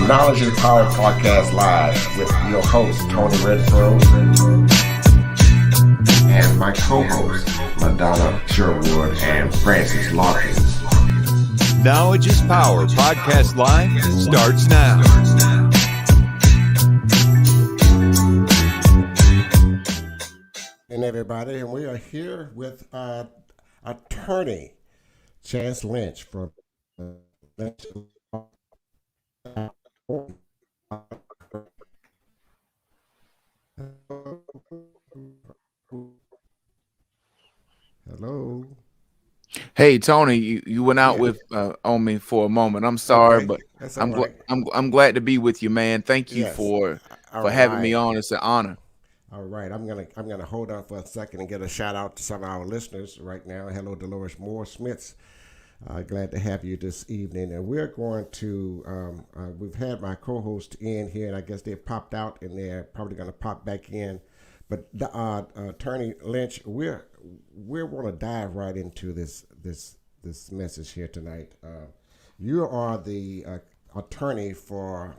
Knowledge and Power Podcast Live with your host, Tony Redfro, and my co-hosts, Madonna Sherwood and Francis Larkins. Knowledge is Power Podcast Live starts now. And everybody, and we are here with attorney Chance Lynch from Lynch. Hello. Hey Tony, you went out with on me for a moment. I'm sorry, Okay. but That's I'm all right. I'm glad to be with you, man. Thank you Yes. for All having me right. on. It's an honor. All right, I'm gonna hold on for a second and get a shout out to some of our listeners right now. Hello, Dolores Moore Smiths. Glad to have you this evening, and we're going to. We've had my co-host in here, and I guess they popped out, and they're probably going to pop back in. But Attorney Lynch, we want to dive right into this message here tonight. You are the attorney for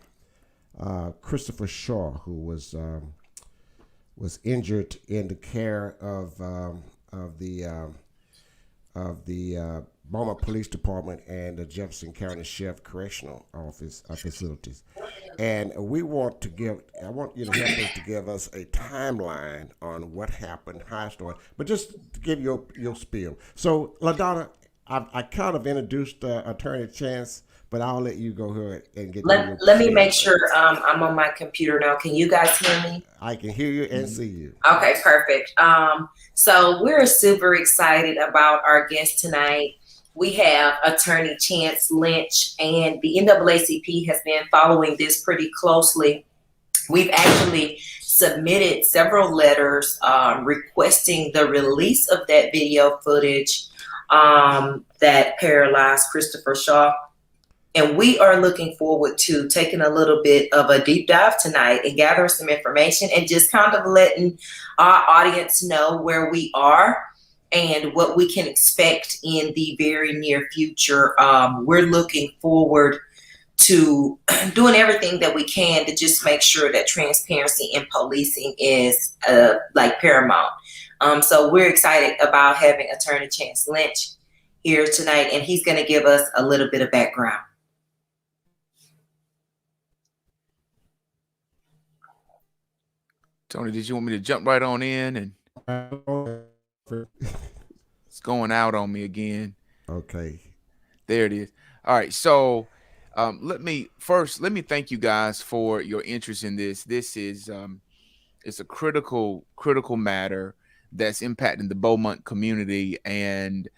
Christopher Shaw, who was injured in the care of the Beaumont Police Department and the Jefferson County Sheriff Correctional Office facilities. And I want you to help us to give us a timeline on what happened, how it started, but just to give your spiel. So, LaDonna, I kind of introduced Attorney Chance, but I'll let you go ahead and get Let me make sure I'm on my computer now. Can you guys hear me? I can hear you and see you. Okay, perfect. So we're super excited about our guest tonight. We have Attorney Chance Lynch, and the NAACP has been following this pretty closely. We've actually submitted several letters requesting the release of that video footage that paralyzed Christopher Shaw. And we are looking forward to taking a little bit of a deep dive tonight and gathering some information and just kind of letting our audience know where we are and what we can expect in the very near future. We're looking forward to doing everything that we can to just make sure that transparency in policing is paramount. So we're excited about having Attorney Chance Lynch here tonight, and he's going to give us a little bit of background. Tony, did you want me to jump right on in? And it's going out on me again. Okay. There it is. All right. So let me thank you guys for your interest in this. This is it's a critical matter that's impacting the Beaumont community, and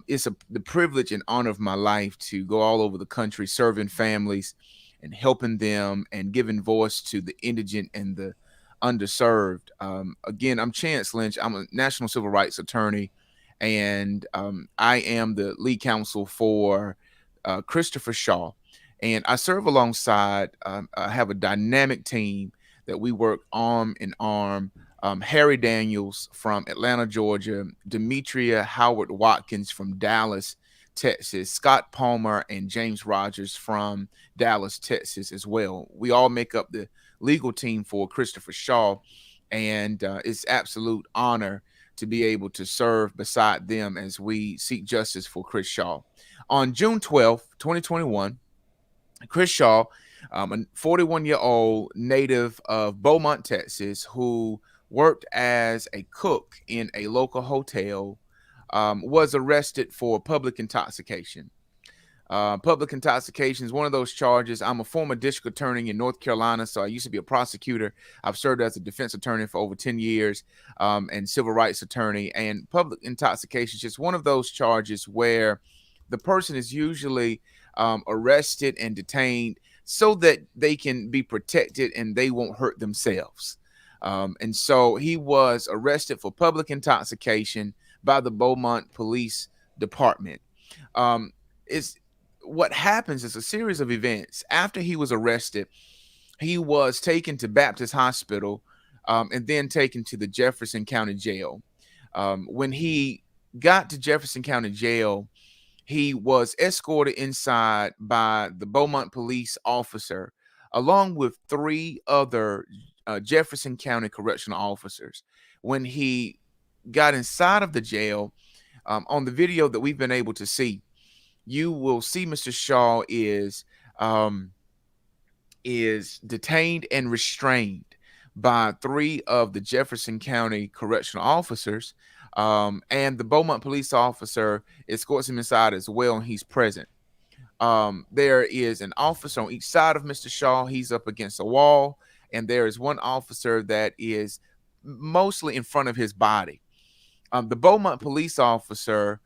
it's the privilege and honor of my life to go all over the country serving families and helping them and giving voice to the indigent and the underserved. Again, I'm Chance Lynch. I'm a national civil rights attorney, and I am the lead counsel for Christopher Shaw. And I serve alongside, I have a dynamic team that we work arm in arm. Harry Daniels from Atlanta, Georgia, Demetria Howard Watkins from Dallas, Texas, Scott Palmer and James Rogers from Dallas, Texas as well. We all make up the legal team for Christopher Shaw, and it's absolute honor to be able to serve beside them as we seek justice for Chris Shaw. On June 12th, 2021, Chris Shaw, a 41-year-old native of Beaumont, Texas, who worked as a cook in a local hotel, was arrested for public intoxication. Public intoxication is one of those charges. I'm a former district attorney in North Carolina, so I used to be a prosecutor. I've served as a defense attorney for over 10 years and civil rights attorney. And public intoxication is just one of those charges where the person is usually arrested and detained so that they can be protected and they won't hurt themselves. And so he was arrested for public intoxication by the Beaumont Police Department. What happens is a series of events. After he was arrested, he was taken to Baptist Hospital and then taken to the Jefferson County Jail. When he got to Jefferson County Jail, he was escorted inside by the Beaumont police officer along with 3 other Jefferson County correctional officers. When he got inside of the jail, on the video that we've been able to see, you will see Mr. Shaw is detained and restrained by 3 of the Jefferson County correctional officers, and the Beaumont police officer escorts him inside as well, and he's present. There is an officer on each side of Mr. Shaw. He's up against a wall, and there is one officer that is mostly in front of his body. The Beaumont police officer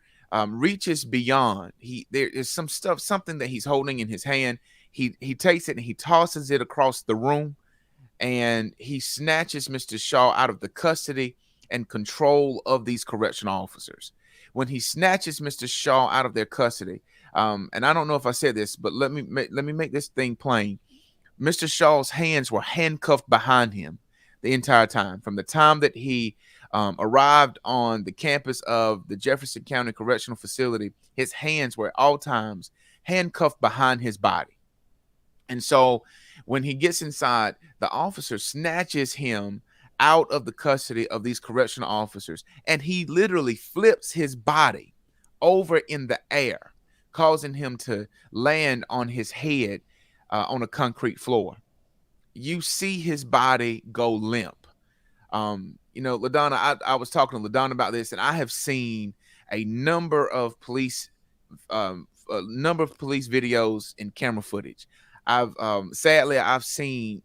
reaches beyond. There is something that he's holding in his hand. He takes it and he tosses it across the room, and he snatches Mr. Shaw out of the custody and control of these correctional officers. When he snatches Mr. Shaw out of their custody, and I don't know if I said this, but let me make this thing plain. Mr. Shaw's hands were handcuffed behind him the entire time. From the time that he arrived on the campus of the Jefferson County Correctional Facility, his hands were at all times handcuffed behind his body. And so when he gets inside, the officer snatches him out of the custody of these correctional officers, and he literally flips his body over in the air, causing him to land on his head on a concrete floor. You see his body go limp. LaDonna, I was talking to LaDonna about this, and I have seen a number of police videos and camera footage. Sadly, I've seen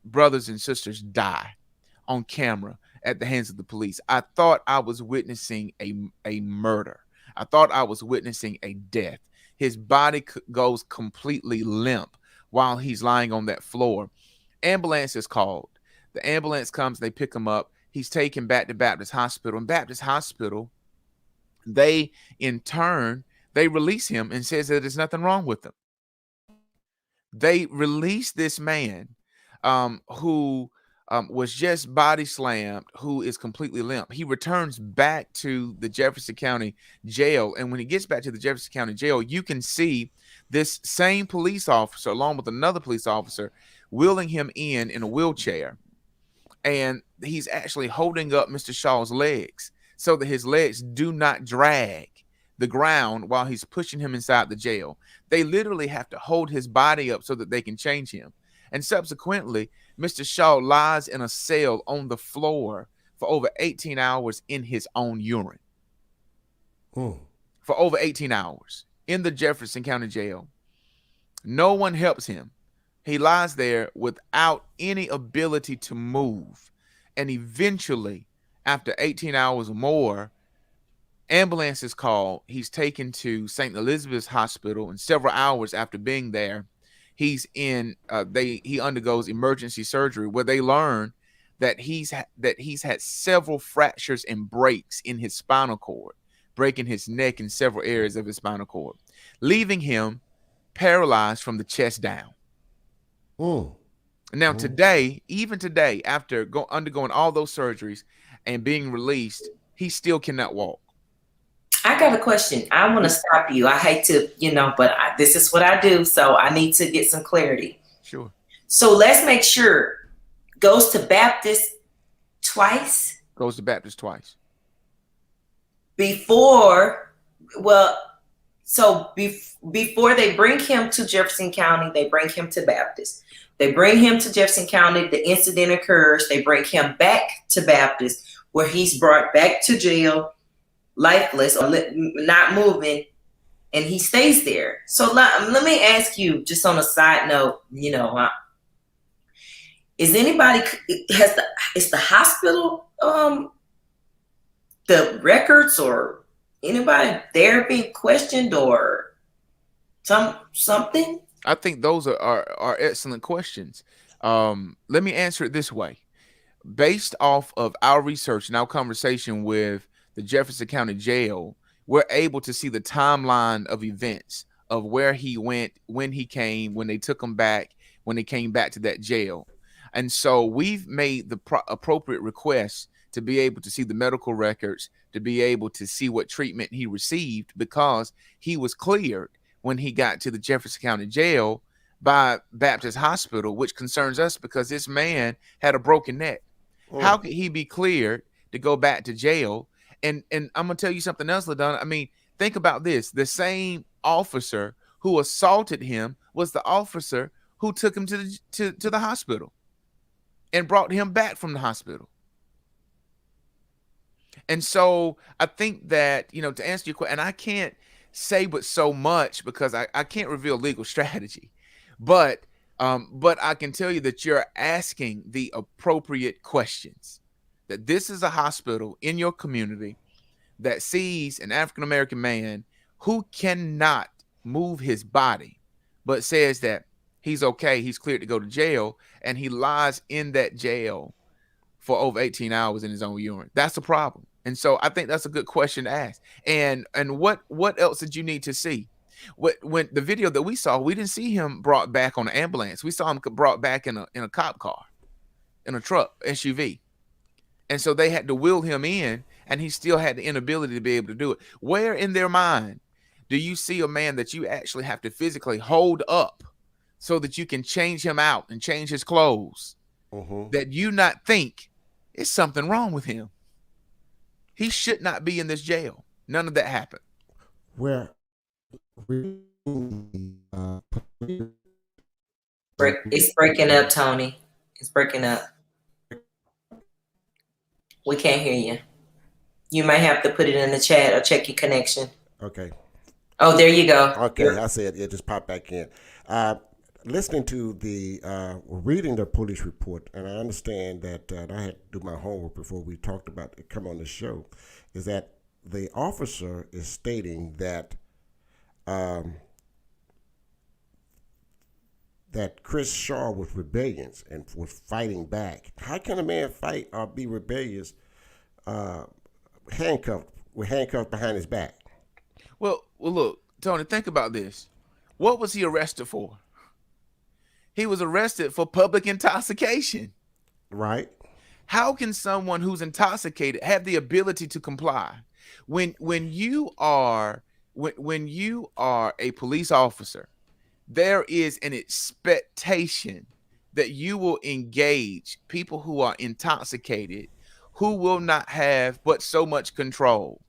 brothers and sisters die on camera at the hands of the police. I thought I was witnessing a murder. I thought I was witnessing a death. His body goes completely limp while he's lying on that floor. Ambulance is called. The ambulance comes, they pick him up. He's taken back to Baptist Hospital. In Baptist Hospital, they release him and says that there's nothing wrong with him. They release this man who was just body slammed, who is completely limp. He returns back to the Jefferson County Jail. And when he gets back to the Jefferson County Jail, you can see this same police officer, along with another police officer, wheeling him in a wheelchair. And he's actually holding up Mr. Shaw's legs so that his legs do not drag the ground while he's pushing him inside the jail. They literally have to hold his body up so that they can change him. And subsequently, Mr. Shaw lies in a cell on the floor for over 18 hours in his own urine. For over 18 hours in the Jefferson County Jail. No one helps him. He lies there without any ability to move. And eventually, after 18 hours or more, ambulance is called. He's taken to St. Elizabeth's Hospital, and several hours after being there, he undergoes emergency surgery, where they learn that he's had several fractures and breaks in his spinal cord, breaking his neck and several areas of his spinal cord, leaving him paralyzed from the chest down. Now even today, after undergoing all those surgeries and being released, he still cannot walk. I got a question. I want to stop you. I hate to, but this is what I do. So I need to get some clarity. Sure. So let's make sure. Goes to Baptist twice? Goes to Baptist twice. Before they bring him to Jefferson County, they bring him to Baptist. They bring him to Jefferson County. The incident occurs. They bring him back to Baptist, where he's brought back to jail, lifeless or not moving, and he stays there. So let me ask you, just on a side note, is the hospital the records or anybody there being questioned or something? I think those are excellent questions. Let me answer it this way. Based off of our research and our conversation with the Jefferson County Jail, we're able to see the timeline of events of where he went, when he came, when they took him back, when they came back to that jail. And so we've made the appropriate requests to be able to see the medical records, to be able to see what treatment he received, because he was cleared when he got to the Jefferson County Jail by Baptist Hospital, which concerns us because this man had a broken neck. How could he be cleared to go back to jail? And I'm gonna tell you something else, LaDonna. I mean, think about this: the same officer who assaulted him was the officer who took him to the hospital and brought him back from the hospital. And so I think that, to answer your question, and I can't say but so much because I can't reveal legal strategy, but I can tell you that you're asking the appropriate questions, that this is a hospital in your community that sees an African-American man who cannot move his body, but says that he's okay, he's cleared to go to jail, and he lies in that jail for over 18 hours in his own urine. That's a problem. And so I think that's a good question to ask. And what else did you need to see? When the video that we saw, we didn't see him brought back on an ambulance. We saw him brought back in a cop car, in a truck, SUV. And so they had to wheel him in, and he still had the inability to be able to do it. Where in their mind do you see a man that you actually have to physically hold up so that you can change him out and change his clothes, that you not think is something wrong with him? He should not be in this jail. None of that happened. Where it's breaking up, Tony. It's breaking up. We can't hear you. You might have to put it in the chat or check your connection. Okay. Oh, there you go. Okay, I said it just popped back in. Listening to reading the police report, and I understand that I had to do my homework before we talked about it, come on the show, is that the officer is stating that that Chris Shaw was rebellious and was fighting back. How can a man fight or be rebellious handcuffed behind his back? Well, look, Tony, think about this. What was he arrested for? He was arrested for public intoxication. Right. How can someone who's intoxicated have the ability to comply? When you are a police officer, there is an expectation that you will engage people who are intoxicated, who will not have but so much control.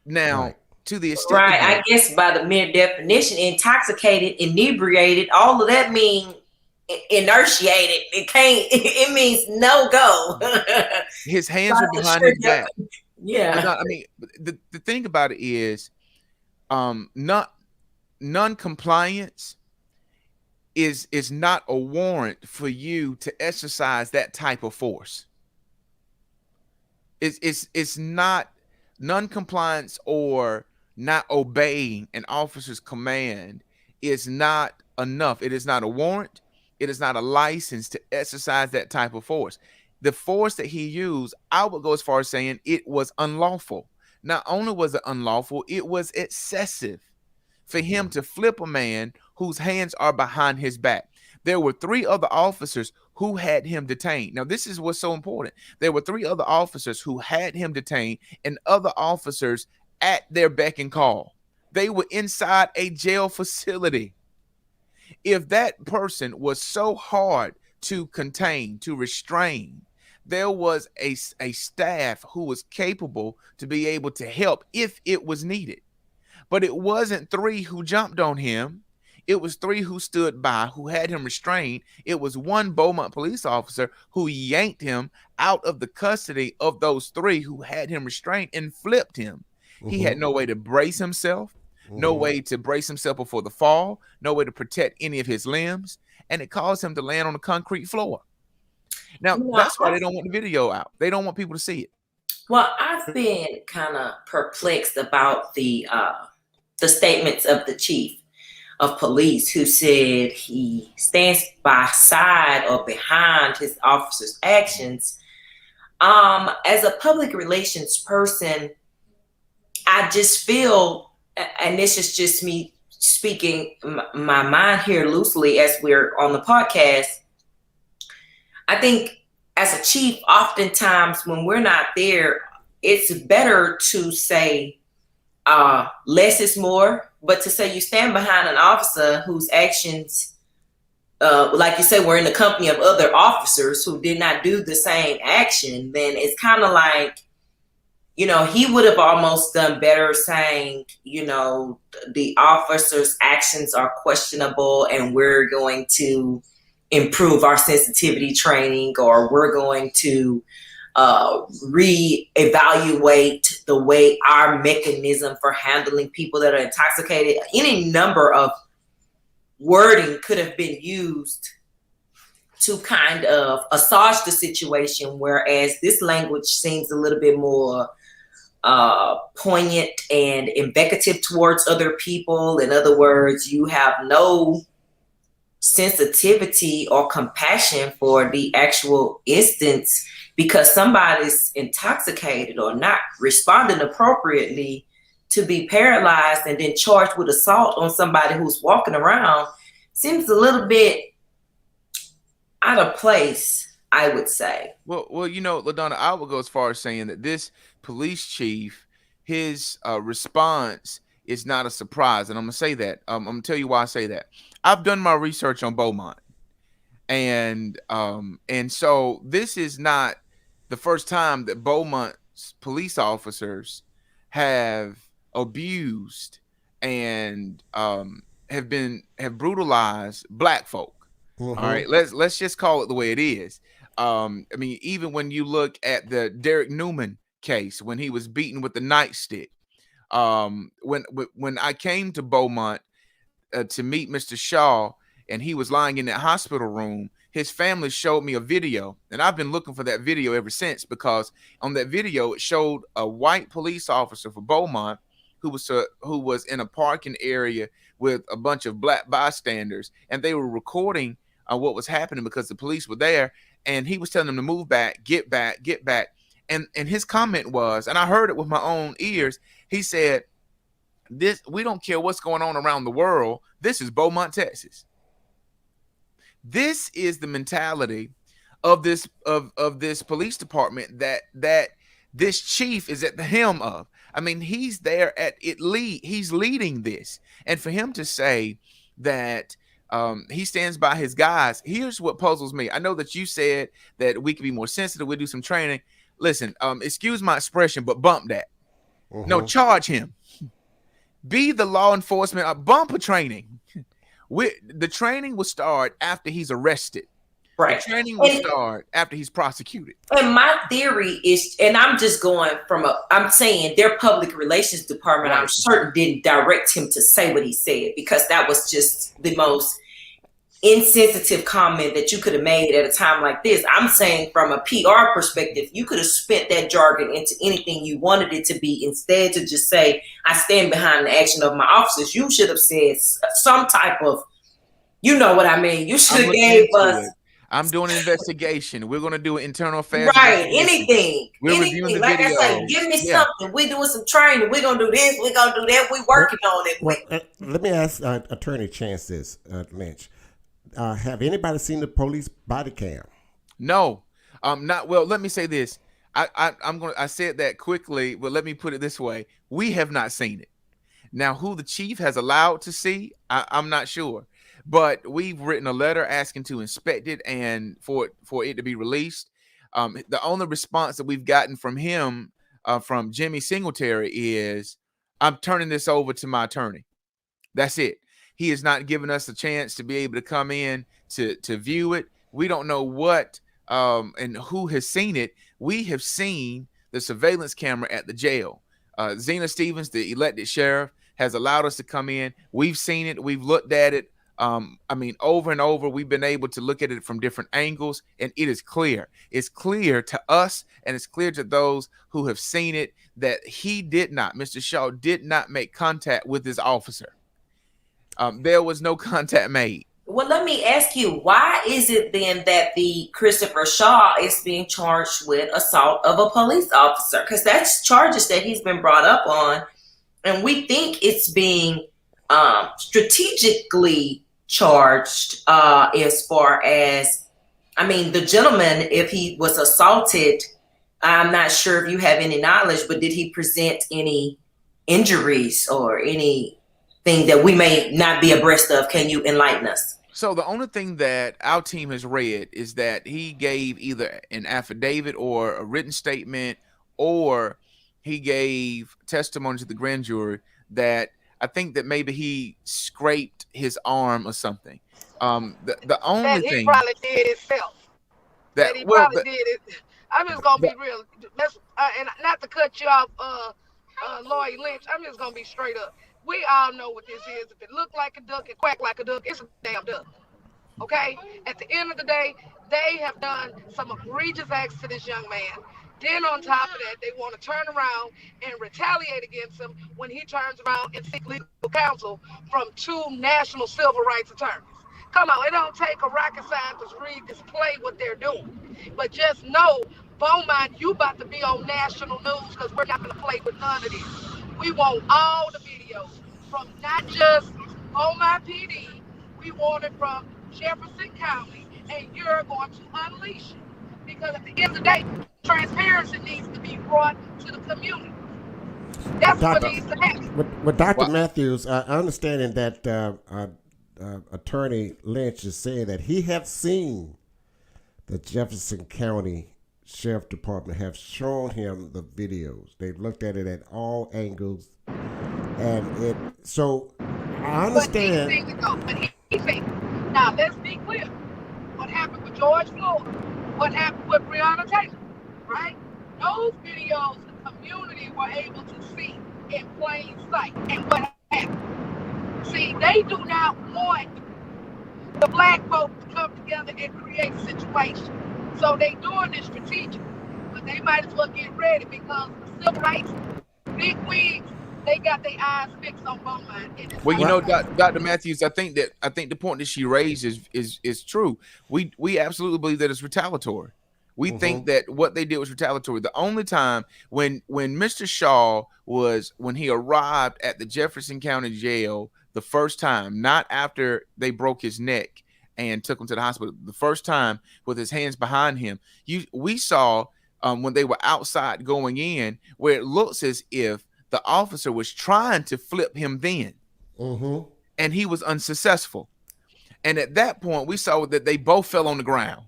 Now, right. To the extent, right? I guess by the mere definition, intoxicated, inebriated, all of that mean inertiated. It can't. It means no go. His hands are behind his back. Yeah. I mean, the thing about it is, non-compliance is not a warrant for you to exercise that type of force. It's not non-compliance or not obeying an officer's command is not enough. It is not a warrant. It is not a license to exercise that type of force. The force that he used, I would go as far as saying it was unlawful. Not only was it unlawful, it was excessive for him to flip a man whose hands are behind his back. There were 3 other officers who had him detained. Now, this is what's so important. There were 3 other officers who had him detained and other officers at their beck and call. They were inside a jail facility. If that person was so hard to contain, to restrain, there was a staff who was capable to be able to help if it was needed. But it wasn't 3 who jumped on him. It was 3 who stood by, who had him restrained. It was 1 Beaumont police officer who yanked him out of the custody of those 3 who had him restrained and flipped him. He had no way to brace himself, no way to brace himself before the fall, no way to protect any of his limbs, and it caused him to land on the concrete floor. Now, that's why they don't want the video out. They don't want people to see it. Well, I've been kind of perplexed about the statements of the chief of police, who said he stands by side or behind his officer's actions. As a public relations person, I just feel, and this is just me speaking my mind here loosely as we're on the podcast, I think as a chief, oftentimes when we're not there, it's better to say less is more, but to say you stand behind an officer whose actions like you said, we're in the company of other officers who did not do the same action, then it's kind of like, he would have almost done better saying, the officer's actions are questionable and we're going to improve our sensitivity training, or we're going to reevaluate the way our mechanism for handling people that are intoxicated. Any number of wording could have been used to kind of assuage the situation, whereas this language seems a little bit more poignant and invective towards other people. In other words, you have no sensitivity or compassion for the actual instance because somebody's intoxicated or not responding appropriately to be paralyzed and then charged with assault on somebody who's walking around seems a little bit out of place, I would say. Well, LaDonna, I would go as far as saying that this police chief, his response is not a surprise. And I'm going to say that. I'm going to tell you why I say that. I've done my research on Beaumont. And so this is not the first time that Beaumont's police officers have abused and have brutalized Black folk. Mm-hmm. All right, let's just call it the way it is. I mean, even when you look at the Derek Newman case, when he was beaten with the nightstick, when I came to Beaumont to meet Mr. Shaw, and he was lying in that hospital room, his family showed me a video, and I've been looking for that video ever since, because on that video it showed a white police officer for Beaumont who was in a parking area with a bunch of Black bystanders, and they were recording what was happening because the police were there, and he was telling them to move back, get back, get back. And his comment was, and I heard it with my own ears, he said, we don't care what's going on around the world. This is Beaumont, Texas. This is the mentality of this police department that this chief is at the helm of. I mean, he's there at it he's leading this. And for him to say that he stands by his guys, here's what puzzles me. I know that you said that we could be more sensitive, we do some training. Listen, excuse my expression, but bump that. Mm-hmm. No, charge him. Be the law enforcement, bumper training. The training will start after he's arrested. Right. The training will start after he's prosecuted. And my theory is, and I'm just going I'm saying their public relations department, right, I'm certain didn't direct him to say what he said, because that was just the most insensitive comment that you could have made at a time like this. I'm saying from a PR perspective, you could have spent that jargon into anything you wanted it to be, instead to just say, I stand behind the action of my officers. You should have said some type of, you know what I mean? You should have gave us. I'm doing an investigation. We're going to do an internal affairs. Right. Anything. We're reviewing the like video. I say, give me something. We're doing some training. We're going to do this. We're going to do that. We're working on it. Well, let me ask Attorney Chance this, Lynch. Have anybody seen the police body cam? No. Not well. Let me say this. I said that quickly, but let me put it this way. We have not seen it. Now, who the chief has allowed to see, I'm not sure. But we've written a letter asking to inspect it and for it to be released. The only response that we've gotten from him, from Jimmy Singletary, is, I'm turning this over to my attorney. That's it. He has not given us a chance to be able to come in to view it. We don't know what and who has seen it. We have seen the surveillance camera at the jail. Zena Stevens, the elected sheriff, has allowed us to come in. We've seen it. We've looked at it. I mean, over and over, we've been able to look at it from different angles, and it is clear. It's clear to us, and it's clear to those who have seen it, that Mr. Shaw did not make contact with his officer. There was no contact made. Well, let me ask you, why is it then that the Christopher Shaw is being charged with assault of a police officer? Because that's charges that he's been brought up on, and we think it's being strategically charged as far as, I mean, the gentleman, if he was assaulted, I'm not sure if you have any knowledge, but did he present any injuries or anything that we may not be abreast of? Can you enlighten us? So the only thing that our team has read is that he gave either an affidavit or a written statement, or he gave testimony to the grand jury that I think that maybe he scraped his arm or something. The only That he thing probably did himself. that That he well probably did it. I'm just gonna be real. Let's and not to cut you off, Lawyer Lynch. I'm just gonna be straight up. We all know what this is. If it looked like a duck, it quack like a duck, it's a damn duck. Okay? At the end of the day, they have done some egregious acts to this young man. Then on top of that, they want to turn around and retaliate against him when he turns around and seek legal counsel from 2 national civil rights attorneys. Come on, it don't take a rocket scientist to read this play what they're doing. But just know, Beaumont, you about to be on national news because we're not going to play with none of this. We want all the videos from not just Beaumont PD, we want it from Jefferson County, and you're going to unleash it. Because at the end of the day, transparency needs to be brought to the community. That's what needs to happen. With Dr. Matthews, understanding that Attorney Lynch is saying that he has seen the Jefferson County Sheriff Department have shown him the videos. They've looked at it at all angles, and so I understand. But he's seen it. Now let's be clear. What happened with George Floyd? What happened with Breonna Taylor? Right? Those videos the community were able to see in plain sight. And what happened? See, they do not want the black folks to come together and create a situation. So they doing this strategic. But they might as well get ready because the civil rights, big wigs, they got their eyes fixed on Beaumont. Well, you know, Dr. Matthews, I think the point that she raised is true. We absolutely believe that it's retaliatory. We think that what they did was retaliatory. The only time when Mr. Shaw when he arrived at the Jefferson County Jail the first time, not after they broke his neck and took him to the hospital, the first time with his hands behind him, we saw when they were outside going in, where it looks as if the officer was trying to flip him then, and he was unsuccessful. And at that point, we saw that they both fell on the ground.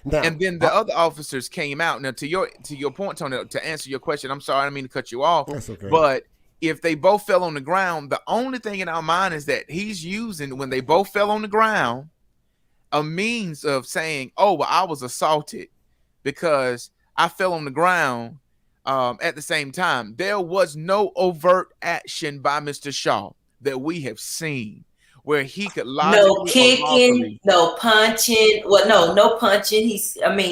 Now, and then the other officers came out. Now, to your point, Tony, to answer your question, I'm sorry, I didn't mean to cut you off. That's okay. But if they both fell on the ground, the only thing in our mind is that he's using, when they both fell on the ground, a means of saying, oh, well, I was assaulted because I fell on the ground at the same time. There was no overt action by Mr. Shaw that we have seen where he could lie. No kicking, no punching. Well, no punching.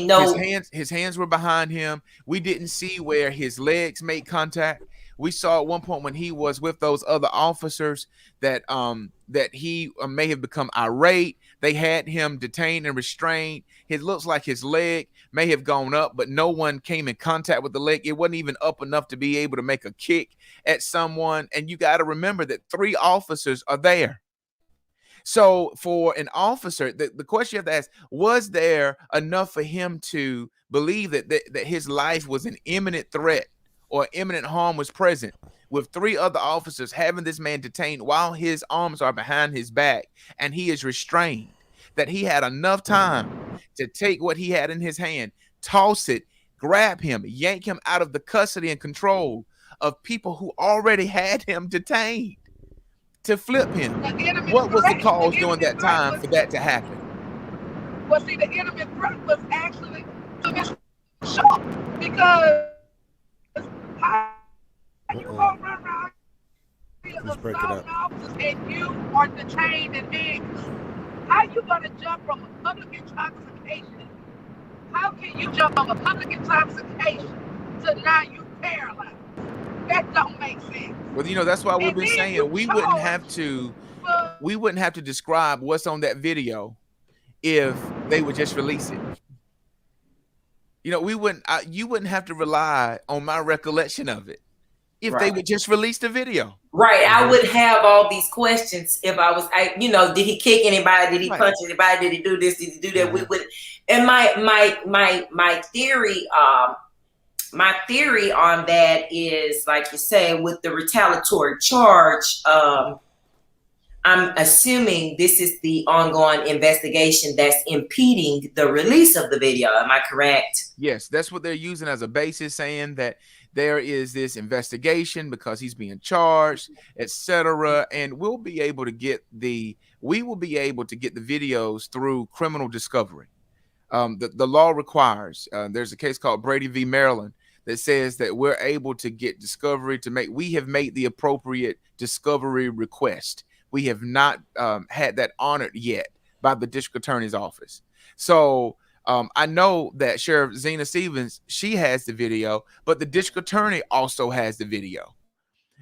No. His hands were behind him. We didn't see where his legs made contact. We saw at one point when he was with those other officers that he may have become irate. They had him detained and restrained. It looks like his leg may have gone up, but no one came in contact with the leg. It wasn't even up enough to be able to make a kick at someone. And you got to remember that 3 officers are there. So for an officer, the question you have to ask, was there enough for him to believe that his life was an imminent threat or imminent harm was present, with 3 other officers having this man detained while his arms are behind his back and he is restrained, that he had enough time to take what he had in his hand, toss it, grab him, yank him out of the custody and control of people who already had him detained, to flip him? What was the cause during that time for that to happen? Well, see, the enemy threat was actually to Mr. Shaw, because how you gonna run around and you are detained and handcuffed? How you gonna jump from a public intoxication? How can you jump from a public intoxication to now you paralyzed? That don't make sense. Well, you know, that's why we've been saying we wouldn't have to describe what's on that video if they would just release it. You know, you wouldn't have to rely on my recollection of it if they would just release the video. Right. I would have all these questions if did he kick anybody? Did he punch anybody? Did he do this? Did he do that? We would. And my theory, my theory on that is, like you say, with the retaliatory charge, I'm assuming this is the ongoing investigation that's impeding the release of the video. Am I correct? Yes, that's what they're using as a basis, saying that there is this investigation because he's being charged, etc. And we will be able to get the videos through criminal discovery. The law requires, there's a case called Brady v. Maryland that says that we're able to get discovery we have made the appropriate discovery request. We have not had that honored yet by the district attorney's office. So I know that Sheriff Zena Stevens, she has the video, but the district attorney also has the video.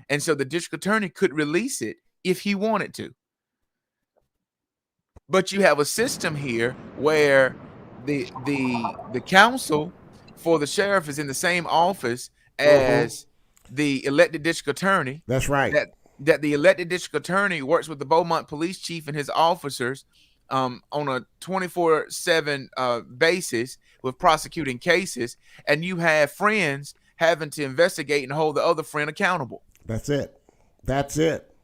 And so the district attorney could release it if he wanted to. But you have a system here where the counsel for the sheriff is in the same office as the elected district attorney. That's right. That the elected district attorney works with the Beaumont police chief and his officers on a 24/7 basis with prosecuting cases, and you have friends having to investigate and hold the other friend accountable. That's it. That's it.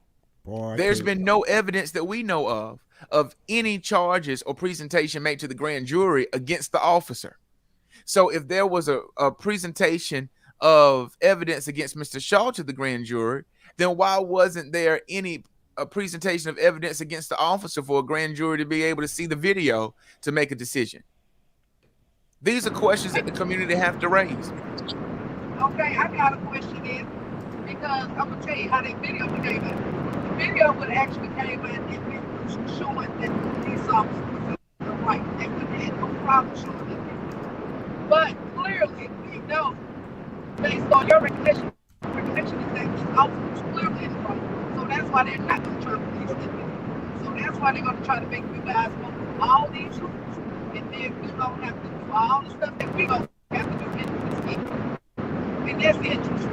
Boy, there's been no evidence that we know of any charges or presentation made to the grand jury against the officer. So if there was a presentation of evidence against Mr. Shaw to the grand jury, then why wasn't there a presentation of evidence against the officer for a grand jury to be able to see the video to make a decision? These are questions that the community have to raise. Okay, I got a question then, because I'm gonna tell you how that video came in. The video would actually came in and it was showing that the police officer was in the right. They would have had no problem showing it. But clearly, we know, based on your recollection is that this officer was clearly in the right. So that's why they're not going to try to release the video. So that's why they're going to try to make you guys go all these rules, and then we're going to have to do all the stuff that we're going to have to do in this game. And that's interest.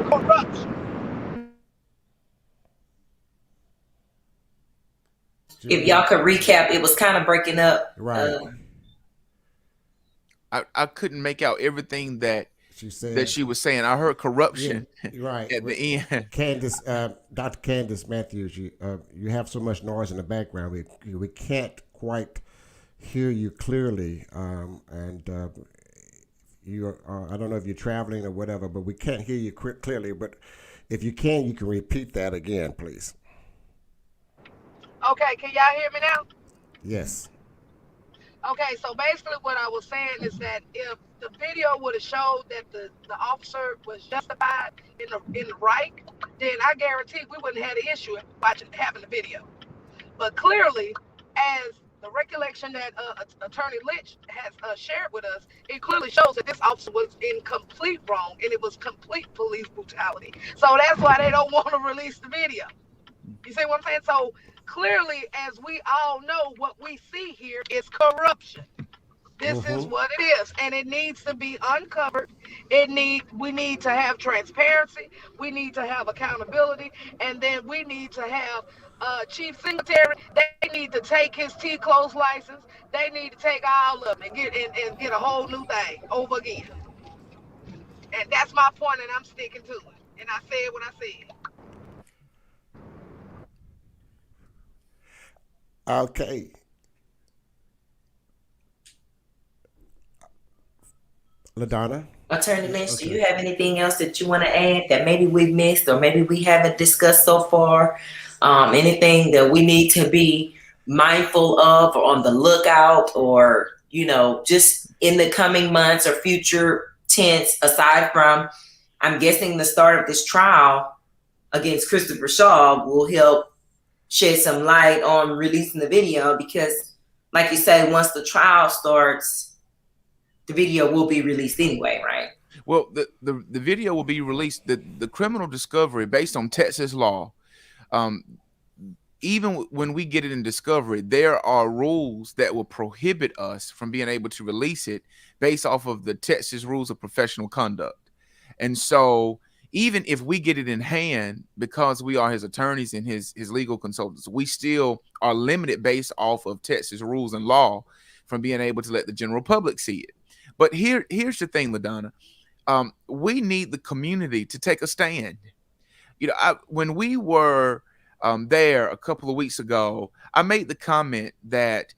Corruption. If y'all could recap, it was kind of breaking up. Right. I couldn't make out everything that she said that she was saying. I heard corruption right at the end. Candace, Dr. Candace Matthews, you have so much noise in the background. We can't quite hear you clearly, and you I don't know if you're traveling or whatever, but we can't hear you clearly. But if you can repeat that again, please. Okay, can y'all hear me now? Yes. Okay, so basically what I was saying is that if the video would have showed that the officer was justified in the right, then I guarantee we wouldn't have the issue having the video. But clearly, as the recollection that Attorney Lynch has shared with us, it clearly shows that this officer was in complete wrong and it was complete police brutality. So that's why they don't want to release the video. You see what I'm saying? So clearly, as we all know, what we see here is corruption. This is what it is, and it needs to be uncovered. We need to have transparency. We need to have accountability, and then we need to have Chief Singletary. They need to take his T-close license. They need to take all of them and get a whole new thing over again. And that's my point, and I'm sticking to it. And I said what I said. Okay. LaDonna? Attorney Lynch, do you have anything else that you want to add that maybe we missed or maybe we haven't discussed so far? Anything that we need to be mindful of or on the lookout, or, just in the coming months or future tense, aside from, I'm guessing the start of this trial against Christopher Shaw will help shed some light on releasing the video, because like you say, once the trial starts, the video will be released anyway, right? Well, the video will be released. The criminal discovery based on Texas law, even when we get it in discovery, there are rules that will prohibit us from being able to release it based off of the Texas rules of professional conduct. And so even if we get it in hand, because we are his attorneys and his legal consultants, we still are limited based off of Texas rules and law from being able to let the general public see it. But here's the thing, LaDonna. We need the community to take a stand. When we were there a couple of weeks ago, I made the comment that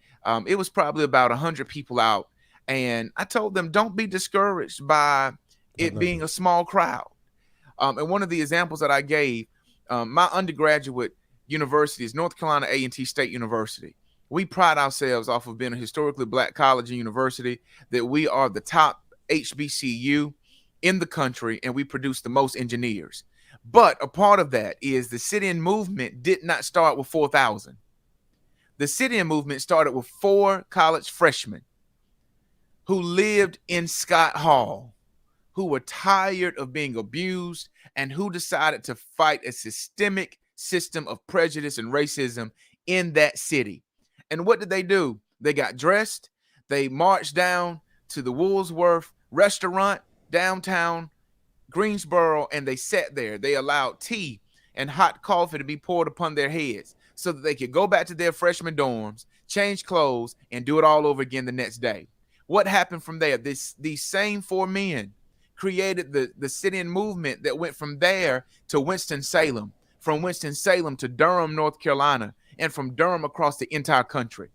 it was probably about 100 people out. And I told them, don't be discouraged by it being a small crowd. And one of the examples that I gave, my undergraduate university is North Carolina A&T State University. We pride ourselves off of being a historically Black college and university, that we are the top HBCU in the country, and we produce the most engineers. But a part of that is the sit-in movement did not start with 4,000. The sit-in movement started with 4 college freshmen who lived in Scott Hall, who were tired of being abused, and who decided to fight a systemic system of prejudice and racism in that city. And what did they do? They got dressed, they marched down to the Woolworth restaurant downtown Greensboro, and they sat there. They allowed tea and hot coffee to be poured upon their heads so that they could go back to their freshman dorms, change clothes, and do it all over again the next day. What happened from there? These same 4 men created the sit-in movement that went from there to Winston-Salem, from Winston-Salem to Durham, North Carolina, and from Durham across the entire country.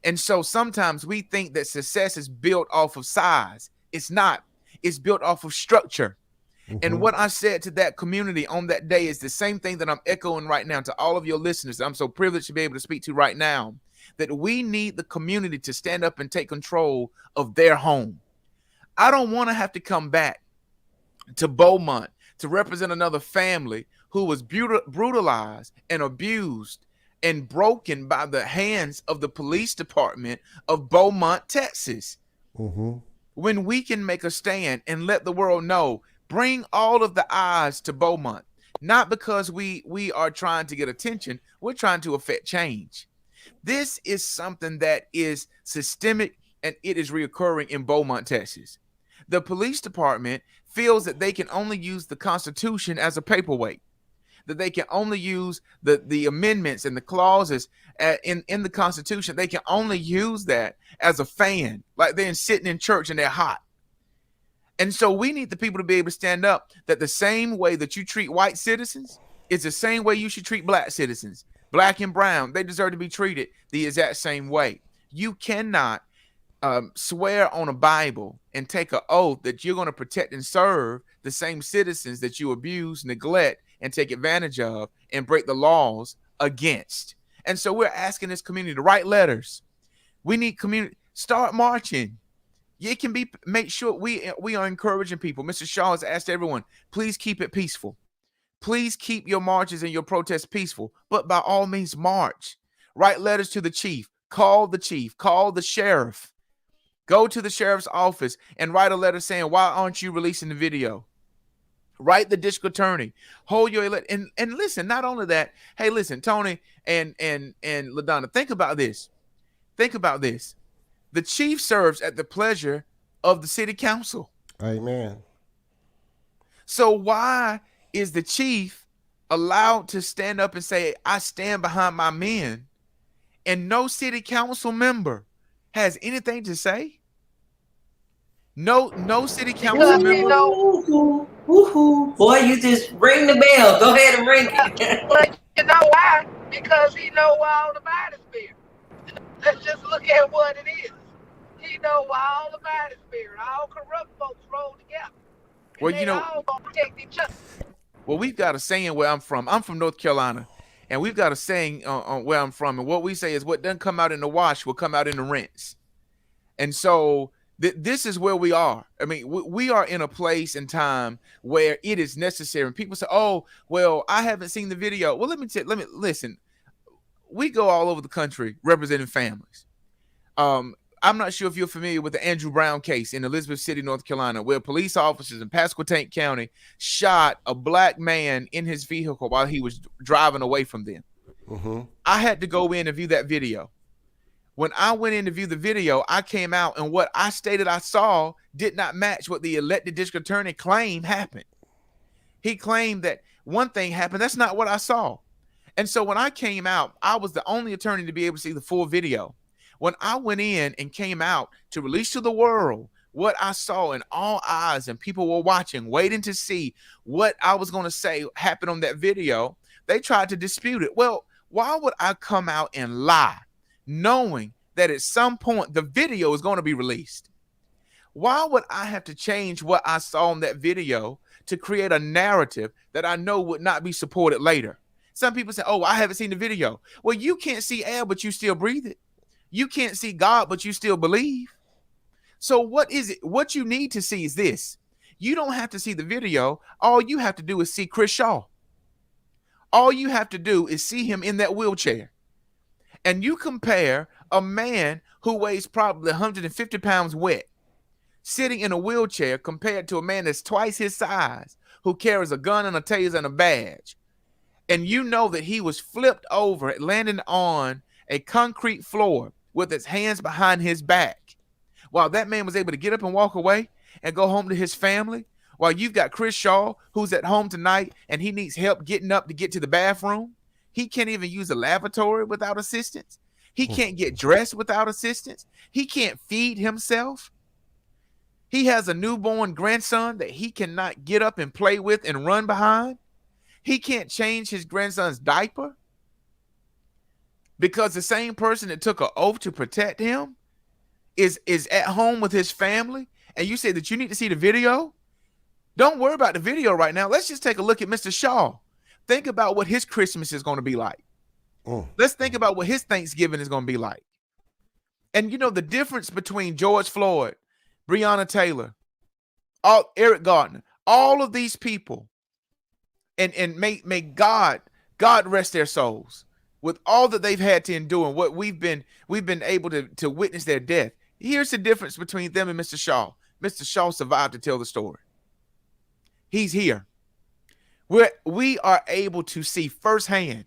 And so sometimes we think that success is built off of size. It's not. It's built off of structure. And what I said to that community on that day is the same thing that I'm echoing right now to all of your listeners that I'm so privileged to be able to speak to right now, that we need the community to stand up and take control of their home. I don't want to have to come back to Beaumont to represent another family who was brutalized and abused and broken by the hands of the police department of Beaumont, Texas. When we can make a stand and let the world know, bring all of the eyes to Beaumont, not because we are trying to get attention, we're trying to affect change. This is something that is systemic, and it is reoccurring in Beaumont, Texas. The police department feels that they can only use the Constitution as a paperweight, that they can only use the amendments and the clauses in the Constitution. They can only use that as a fan, like they're sitting in church and they're hot. And so we need the people to be able to stand up that the same way that you treat white citizens is the same way you should treat Black citizens. Black and brown, they deserve to be treated the exact same way. You cannot swear on a Bible and take an oath that you're going to protect and serve the same citizens that you abuse, neglect, and take advantage of and break the laws against. And so we're asking this community to write letters. We need community, start marching. It can be, make sure we are encouraging people. Mr. Shaw has asked everyone, please keep it peaceful. Please keep your marches and your protests peaceful, but by all means march. Write letters to the chief, call the sheriff, go to the sheriff's office and write a letter saying, why aren't you releasing the video? Write the district attorney, hold your, and listen, not only that, hey, listen, Tony and LaDonna, think about this. The chief serves at the pleasure of the city council. Amen. So why is the chief allowed to stand up and say, I stand behind my men, and no city council member has anything to say? No city council member. Boy, you just ring the bell. Go ahead and ring it. But you know why? Because he know where all the bodies buried. Let's just look at what it is. He know why all the bodies buried. All corrupt folks roll together. Well, you know, all gonna protect each other. Well, we've got a saying where I'm from. I'm from North Carolina, and we've got a saying on where I'm from. And what we say is, what doesn't come out in the wash will come out in the rinse. And so this is where we are. I mean, we are in a place and time where it is necessary. And people say, oh, well, I haven't seen the video. Well, let me listen. We go all over the country representing families. I'm not sure if you're familiar with the Andrew Brown case in Elizabeth City, North Carolina, where police officers in Pasquotank County shot a Black man in his vehicle while he was driving away from them. I had to go in and view that video. When I went in to view the video, I came out, and what I stated I saw did not match what the elected district attorney claimed happened. He claimed that one thing happened. That's not what I saw. And so when I came out, I was the only attorney to be able to see the full video. When I went in and came out to release to the world what I saw, and all eyes and people were watching, waiting to see what I was going to say happened on that video, They tried to dispute it. Well, why would I come out and lie, knowing that at some point the video is going to be released? Why would I have to change what I saw in that video to create a narrative that I know would not be supported later? Some people say, oh, I haven't seen the video. Well, you can't see air, but you still breathe it. You can't see God, but you still believe. So what is it? What you need to see is this. You don't have to see the video. All you have to do is see Chris Shaw. All you have to do is see him in that wheelchair. And you compare a man who weighs probably 150 pounds wet, sitting in a wheelchair, compared to a man that's twice his size, who carries a gun and a taser and a badge. And you know that he was flipped over, landing on a concrete floor with his hands behind his back, while that man was able to get up and walk away and go home to his family, while you've got Chris Shaw, who's at home tonight and he needs help getting up to get to the bathroom. He can't even use a lavatory without assistance. He can't get dressed without assistance. He can't feed himself. He has a newborn grandson that he cannot get up and play with and run behind. He can't change his grandson's diaper because the same person that took an oath to protect him is at home with his family. And you say that you need to see the video? Don't worry about the video right now. Let's just take a look at Mr. Shaw. Think about what his Christmas is going to be like. Let's think about what his Thanksgiving is going to be like. And you know the difference between George Floyd, Breonna Taylor, Eric Gardner, all of these people, and may God rest their souls with all that they've had to endure and what we've been able to witness their death. Here's the difference between them and Mr. Shaw. Mr. Shaw survived to tell the story. He's here. We are able to see firsthand.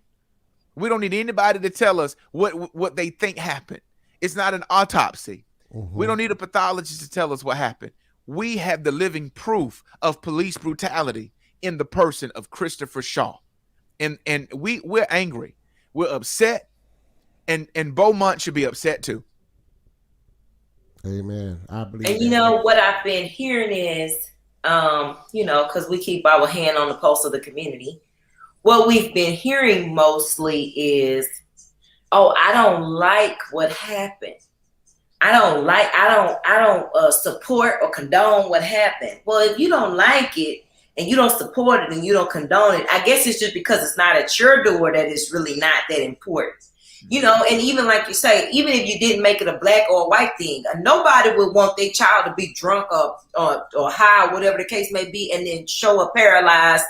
We don't need anybody to tell us what they think happened. It's not an autopsy. We don't need a pathologist to tell us what happened. We have the living proof of police brutality in the person of Christopher Shaw. And we're angry. We're upset. And Beaumont should be upset too. Amen. I believe. And you know what I've been hearing is, because we keep our hand on the pulse of the community. What we've been hearing mostly is, oh, I don't like what happened. I don't support or condone what happened. Well, if you don't like it and you don't support it and you don't condone it, I guess it's just because it's not at your door that it's really not that important. And even like you say, even if you didn't make it a black or a white thing, nobody would want their child to be drunk or high, or whatever the case may be, and then show up paralyzed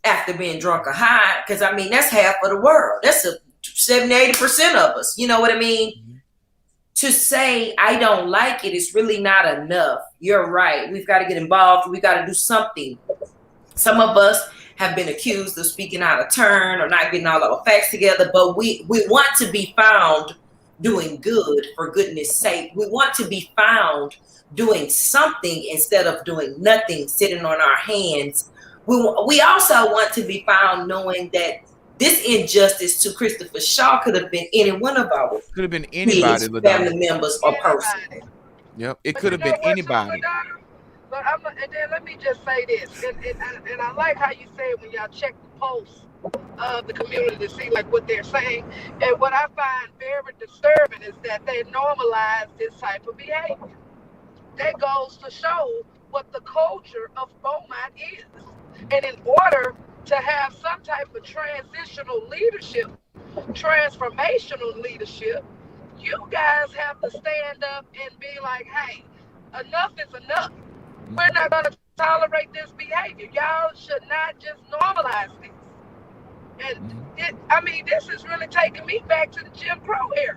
after being drunk or high. Because, I mean, that's half of the world. That's 70-80% of us. You know what I mean? Mm-hmm. To say I don't like it is really not enough. You're right. We've got to get involved. We've got to do something. Some of us have been accused of speaking out of turn or not getting all our facts together, but we want to be found doing good, for goodness sake. We want to be found doing something instead of doing nothing, sitting on our hands. We also want to be found knowing that this injustice to Christopher Shaw could have been any one of our anybody, family members or person. Yep, it could have been anybody. But and then let me just say this, and I like how you say when y'all check the pulse of the community to see like what they're saying. And what I find very disturbing is that they normalize this type of behavior. That goes to show what the culture of Beaumont is. And in order to have some type of transitional leadership, transformational leadership, you guys have to stand up and be like, hey, enough is enough. We're not going to tolerate this behavior. Y'all should not just normalize this. And this is really taking me back to the Jim Crow era.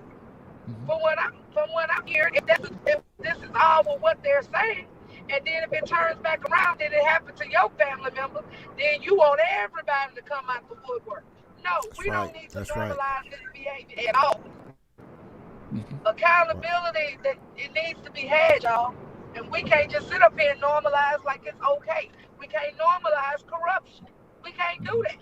From what I'm hearing, if this is all of what they're saying, and then if it turns back around, then it happened to your family member, then you want everybody to come out the woodwork. No, we don't need to normalize this behavior at all. Accountability, that it needs to be had, y'all. And we can't just sit up here and normalize like it's okay. We can't normalize corruption. We can't do that.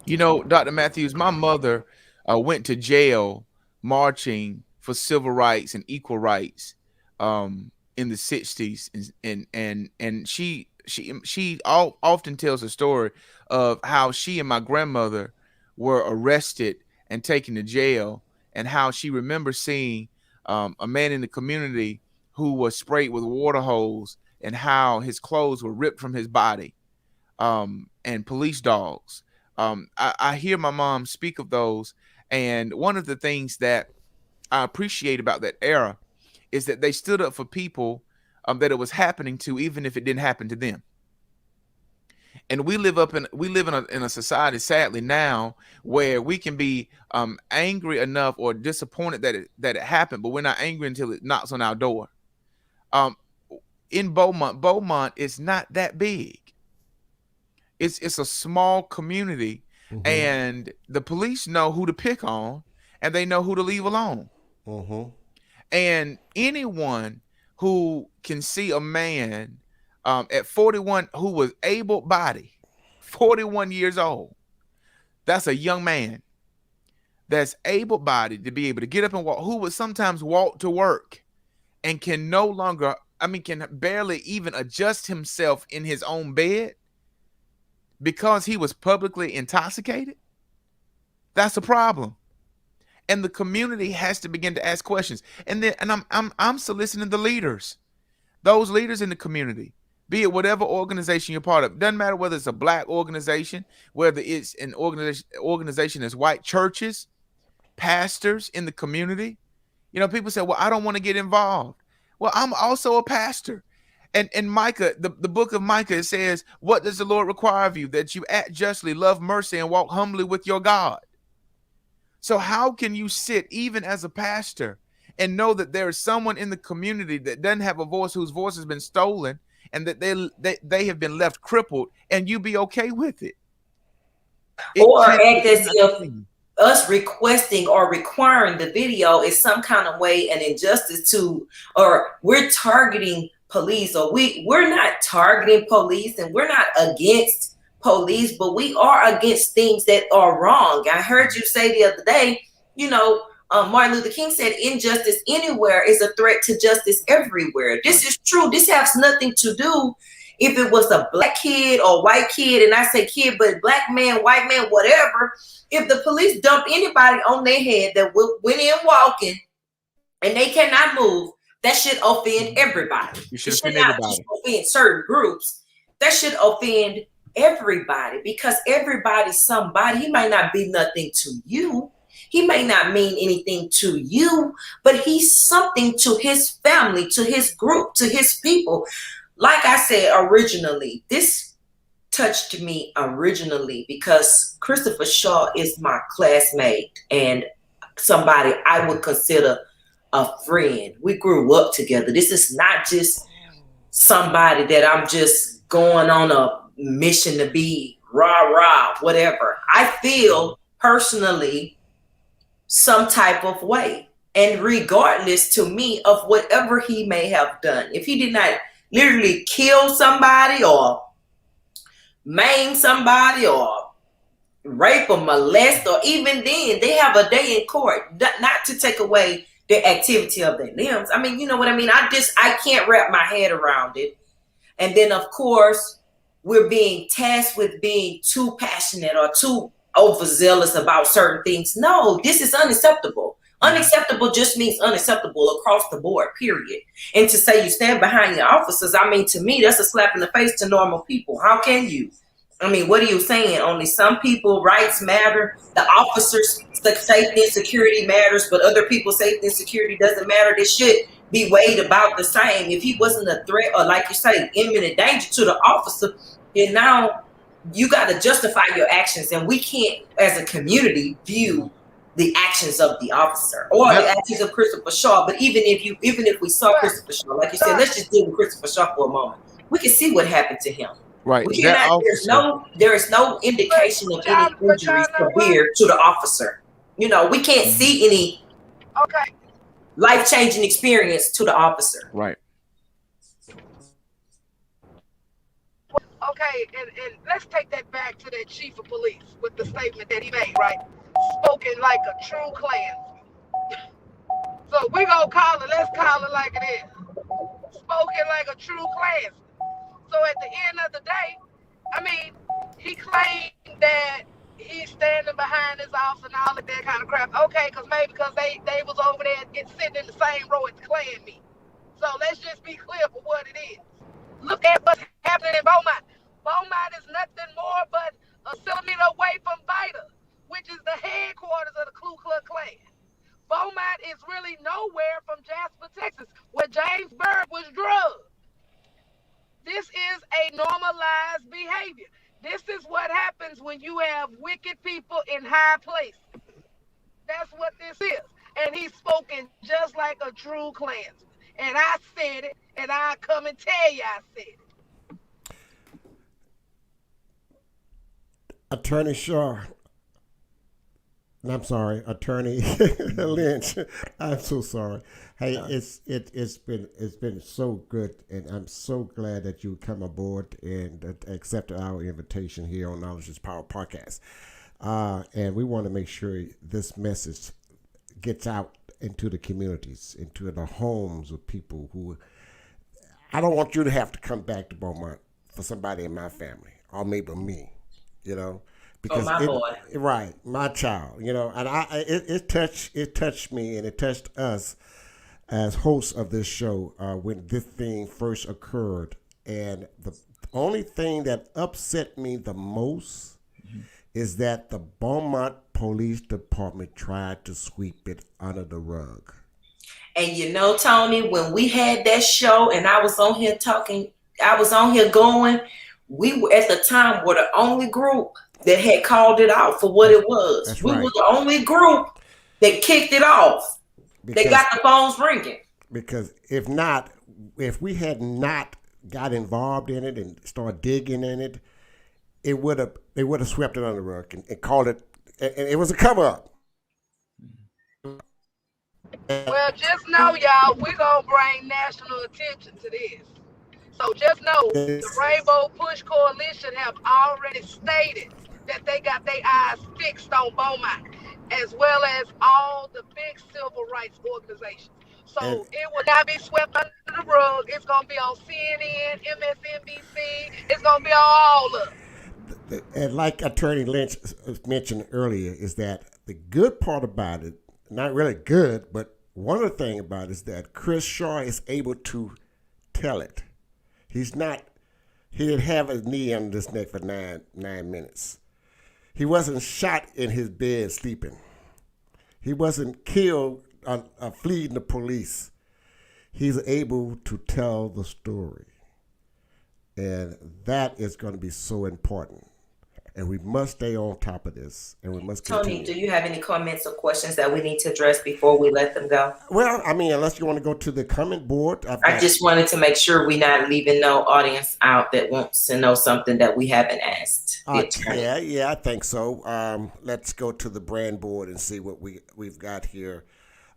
You know, Dr. Matthews, my mother went to jail marching for civil rights and equal rights in the 60s. And she often tells a story of how she and my grandmother were arrested and taken to jail, and how she remembers seeing a man in the community who was sprayed with water hose, and how his clothes were ripped from his body, and police dogs. I hear my mom speak of those, and one of the things that I appreciate about that era is that they stood up for people that it was happening to, even if it didn't happen to them. And we live in a society, sadly, now where we can be angry enough or disappointed that it happened, but we're not angry until it knocks on our door. In Beaumont is not that big. It's a small community, Mm-hmm. and the police know who to pick on, and they know who to leave alone. Mm-hmm. And anyone who can see a man at 41 who was able-bodied, 41 years old, that's a young man that's able-bodied to be able to get up and walk, who would sometimes walk to work and can no longer, can barely even adjust himself in his own bed because he was publicly intoxicated. That's a problem. And the community has to begin to ask questions. And I'm soliciting the leaders, those leaders in the community, be it whatever organization you're part of. Doesn't matter whether it's a black organization, whether it's an organization that's white, churches, pastors in the community. People say, well, I don't want to get involved. Well, I'm also a pastor. And Micah, the book of Micah, it says, what does the Lord require of you? That you act justly, love mercy, and walk humbly with your God. So how can you sit even as a pastor and know that there is someone in the community that doesn't have a voice, whose voice has been stolen, and that they have been left crippled, and you be okay with it? Or act as if us requesting or requiring the video is some kind of way an injustice to, or we're targeting police, or we're not targeting police, and we're not against police, but we are against things that are wrong. I heard you say the other day, Martin Luther King said, injustice anywhere is a threat to justice everywhere. This is true. This has nothing to do if it was a black kid or white kid, and I say kid, but black man, white man, whatever. If the police dump anybody on their head that went in walking and they cannot move, that should offend everybody. You should offend certain groups. That should offend everybody, because everybody's somebody. He might not be nothing to you. He may not mean anything to you, but he's something to his family, to his group, to his people. Like I said originally, this touched me originally because Christopher Shaw is my classmate and somebody I would consider a friend. We grew up together. This is not just somebody that I'm just going on a mission to be rah, whatever. I feel personally some type of way, and regardless to me of whatever he may have done, if he did not literally kill somebody or maim somebody or rape or molest, or even then they have a day in court, not to take away the activity of their limbs. You know what I mean? I can't wrap my head around it. And then of course we're being tasked with being too passionate or too overzealous about certain things. No, this is unacceptable. Unacceptable just means unacceptable across the board, period. And to say you stand behind your officers, to me, that's a slap in the face to normal people. How can you? What are you saying? Only some people rights matter. The officers' safety and security matters, but other people's safety and security doesn't matter. This should be weighed about the same. If he wasn't a threat, or like you say, imminent danger to the officer, then now you got to justify your actions, and we can't, as a community, view the actions of the officer or the actions of Christopher Shaw. But even if we saw Christopher Shaw, like you said, let's just deal with Christopher Shaw for a moment. We can see what happened to him. Right. We cannot, there is no indication of any injuries severe to the officer. We can't see any life-changing experience to the officer. Right. Okay, and let's take that back to that chief of police with the statement that he made, right? Spoken like a true Klansman. So we're going to let's call it like it is. Spoken like a true Klansman. So at the end of the day, I mean, he claimed that he's standing behind his office and all of that kind of crap. Okay, because they was over there sitting in the same row at the Klan meeting. So let's just be clear for what it is. Look at what's happening in Beaumont. Beaumont is nothing more but a kilometer away from Vida, which is the headquarters of the Ku Klux Klan. Beaumont is really nowhere from Jasper, Texas, where James Byrd was drugged. This is a normalized behavior. This is what happens when you have wicked people in high places. That's what this is. And he's spoken just like a true Klansman. And I said it, and I come and tell you I said it. Attorney Shaw, I'm sorry, Attorney Lynch. I'm so sorry. Hey, it's been so good, and I'm so glad that you come aboard and accepted our invitation here on Knowledge is Power podcast. And we want to make sure this message gets out into the communities, into the homes of people who. I don't want you to have to come back to Beaumont for somebody in my family, or maybe me, you know. Because my boy. Right, my child, you know, and it touched me, and it touched us as hosts of this show when this thing first occurred. And the only thing that upset me the most is that the Beaumont Police Department tried to sweep it under the rug. And you know, Tony, when we had that show and I was on here talking, I was on here going, we were at the time were the only group that had called it out for what it was. That's we right. were the only group that kicked it off. They got the phones ringing. Because if we had not got involved in it and started digging in it, they would have swept it under the rug and called it, and it was a cover up. Well, just know, y'all, we're going to bring national attention to this. So just know, the Rainbow Push Coalition have already stated that they got their eyes fixed on Beaumont, as well as all the big civil rights organizations. So it will not be swept under the rug. It's going to be on CNN, MSNBC. It's going to be on all of them. And like Attorney Lynch mentioned earlier, is that the good part about it, not really good, but one of the things about it is that Chris Shaw is able to tell it. He didn't have his knee under his neck for nine minutes. He wasn't shot in his bed sleeping. He wasn't killed fleeing the police. He's able to tell the story. And that is going to be so important. And we must stay on top of this, and we must continue. Tony, do you have any comments or questions that we need to address before we let them go? Well, I mean, unless you want to go to the comment board. I just wanted to make sure we're not leaving no audience out that wants to know something that we haven't asked. Yeah, I think so. Let's go to the brand board and see what we've got here.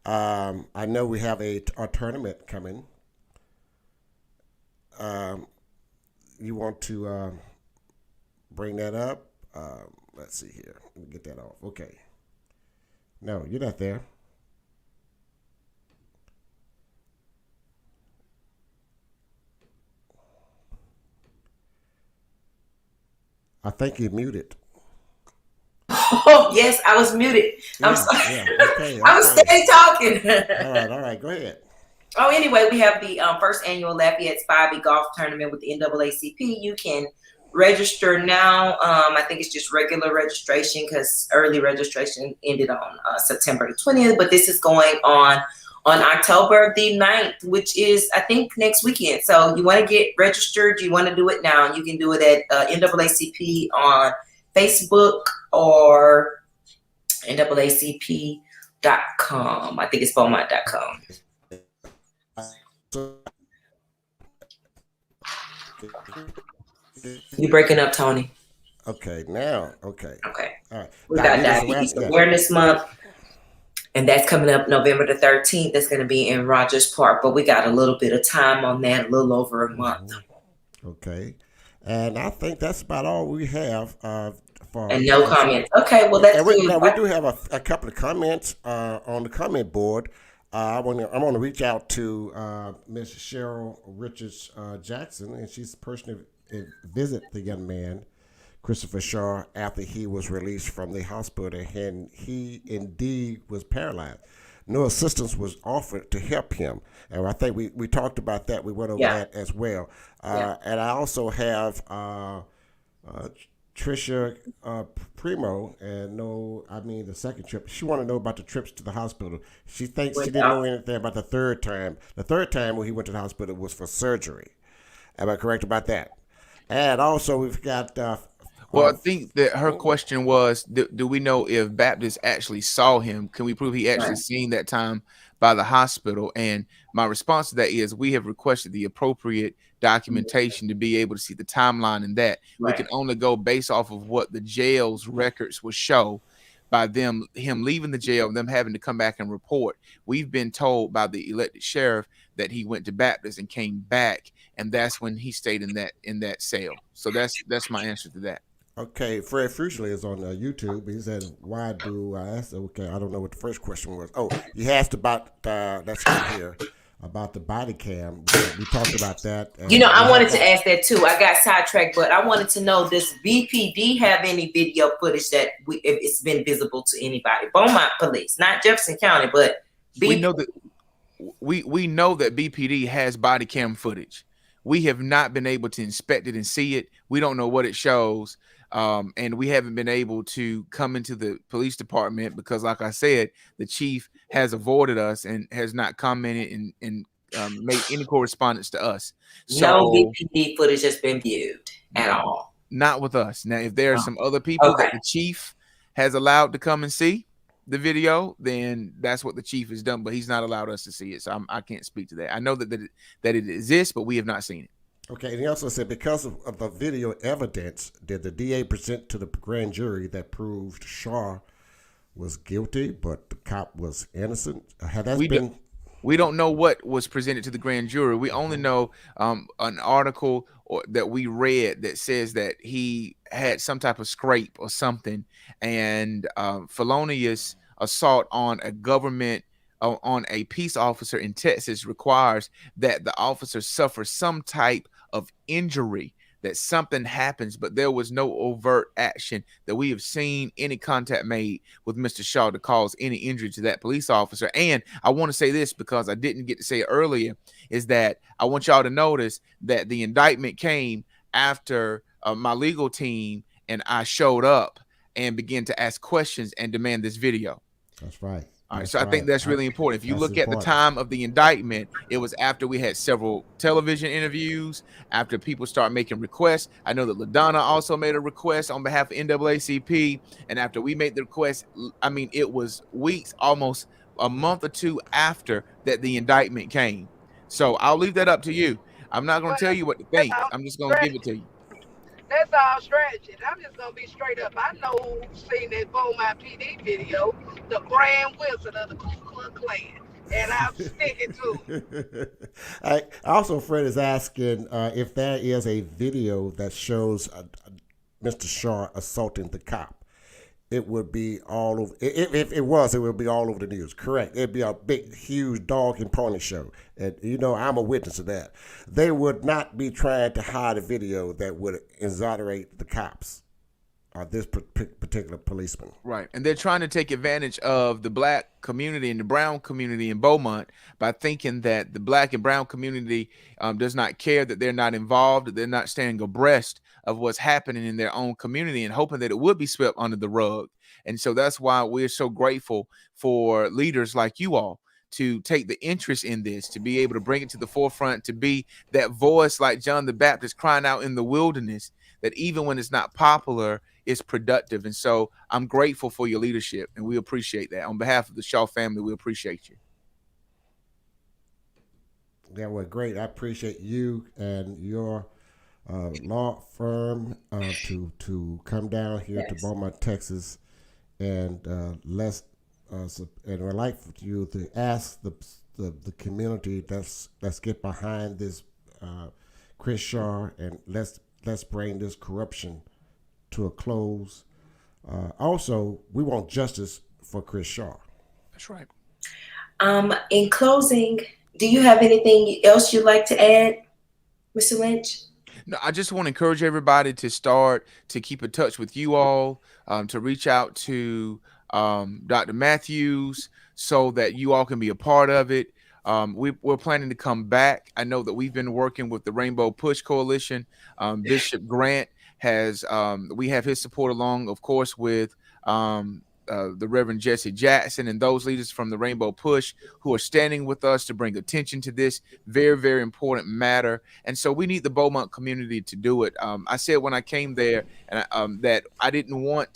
I know we have a tournament coming. You want to bring that up? Let's see here. Let me get that off. Okay. No, you're not there. I think you're muted. Oh, yes, I was muted. I'm sorry. Yeah, okay. I was steady talking. All right. Go ahead. Oh, anyway, we have the first annual Lafayette Spivey Golf Tournament with the NAACP. You can register now. I think it's just regular registration because early registration ended on September the 20th. But this is going on October the 9th, which is, I think, next weekend. So you want to get registered. You want to do it now. You can do it at NAACP on Facebook or NAACP.com. I think it's Beaumont.com. You breaking up, Tony? Okay, now. Okay. All right. We got Diabetes Awareness Month, and that's coming up November the 13th. That's going to be in Rogers Park, but we got a little bit of time on that, a little over a month. Okay. And I think that's about all we have. And no comments. Okay, well, that's good. We do have a couple of comments on the comment board. I'm going to reach out to Miss Cheryl Richards Jackson, and she's the person to visit the young man, Christopher Shaw, after he was released from the hospital, and he indeed was paralyzed. No assistance was offered to help him, and I think we talked about that. We went over that as well. And I also have Trisha Primo, and the second trip. She wanted to know about the trips to the hospital. She thinks she didn't know anything about the third time. The third time when he went to the hospital was for surgery. Am I correct about that? And also we've got. Well, I think that her question was, do we know if Baptist actually saw him? Can we prove he actually seen that time by the hospital? And my response to that is we have requested the appropriate documentation to be able to see the timeline in that. We can only go based off of what the jail's records will show by him leaving the jail, them having to come back and report. We've been told by the elected sheriff that he went to Baptist and came back, and that's when he stayed in that cell. So that's my answer to that. Okay, Fred Fuchsley is on YouTube. He said, "Why do I ask?" Okay, I don't know what the first question was. Oh, he asked about let's see here, about the body cam. We talked about that. I wanted to ask that too. I got sidetracked, but I wanted to know: does BPD have any video footage that if it's been visible to anybody? Beaumont Police, not Jefferson County, but we know that we know that BPD has body cam footage. We have not been able to inspect it and see it. We don't know what it shows. And we haven't been able to come into the police department because, like I said, the chief has avoided us and has not commented and made any correspondence to us. So, no BPD footage has been viewed at all. Not with us. Now, if there are some other people that the chief has allowed to come and see the video, then that's what the chief has done, but he's not allowed us to see it. So I can't speak to that. I know that it exists, but we have not seen it. Okay, and he also said because of the video evidence, did the DA present to the grand jury that proved Shaw was guilty, but the cop was innocent? We don't know what was presented to the grand jury. We only know an article that we read that says that he had some type of scrape or something, and felonious assault on a government on a peace officer in Texas requires that the officer suffer some type of injury, that something happens, but there was no overt action that we have seen any contact made with Mr. Shaw to cause any injury to that police officer. And I want to say this because I didn't get to say it earlier, is that I want y'all to notice that the indictment came after my legal team and I showed up and began to ask questions and demand this video. That's right. All right, so I think that's really important. If you look at the time of the indictment, it was after we had several television interviews, after people start making requests. I know that LaDonna also made a request on behalf of NAACP, and after we made the request, I mean, it was weeks, almost a month or two after that the indictment came. So I'll leave that up to you. I'm not going to tell you what to think. I'm just going to give it to you. That's our strategy. I'm just gonna be straight up. I know who's seen that Beaumont PD video, the Grand Wizard of the Ku Klux Klan, and I'm sticking to it. Also, Fred is asking if there is a video that shows Mr. Shaw assaulting the cop. It would be all over. If it was, it would be all over the news. Correct. It'd be a big, huge dog and pony show. And, I'm a witness of that. They would not be trying to hide a video that would exonerate the cops or this particular policeman. Right. And they're trying to take advantage of the black community and the brown community in Beaumont by thinking that the black and brown community does not care, that they're not involved, that they're not staying abreast of what's happening in their own community, and hoping that it would be swept under the rug. And so that's why we're so grateful for leaders like you all to take the interest in this, to be able to bring it to the forefront, to be that voice like John the Baptist crying out in the wilderness, that even when it's not popular, it's productive. And so I'm grateful for your leadership, and we appreciate that. On behalf of the Shaw family, we appreciate you. Yeah, well, great. I appreciate you and your law firm to come down here to Beaumont, Texas, and and I'd like for you to ask the community let's get behind this Chris Shaw, and let's bring this corruption to a close. Also, we want justice for Chris Shaw. That's right. In closing, do you have anything else you'd like to add, Mr. Lynch? No, I just want to encourage everybody to start to keep in touch with you all, to reach out to Dr. Matthews so that you all can be a part of it. We're planning to come back. I know that we've been working with the Rainbow Push Coalition. Bishop Grant has, we have his support along, of course, with the Reverend Jesse Jackson and those leaders from the Rainbow Push who are standing with us to bring attention to this very, very important matter. And so we need the Beaumont community to do it. I said when I came there and that I didn't want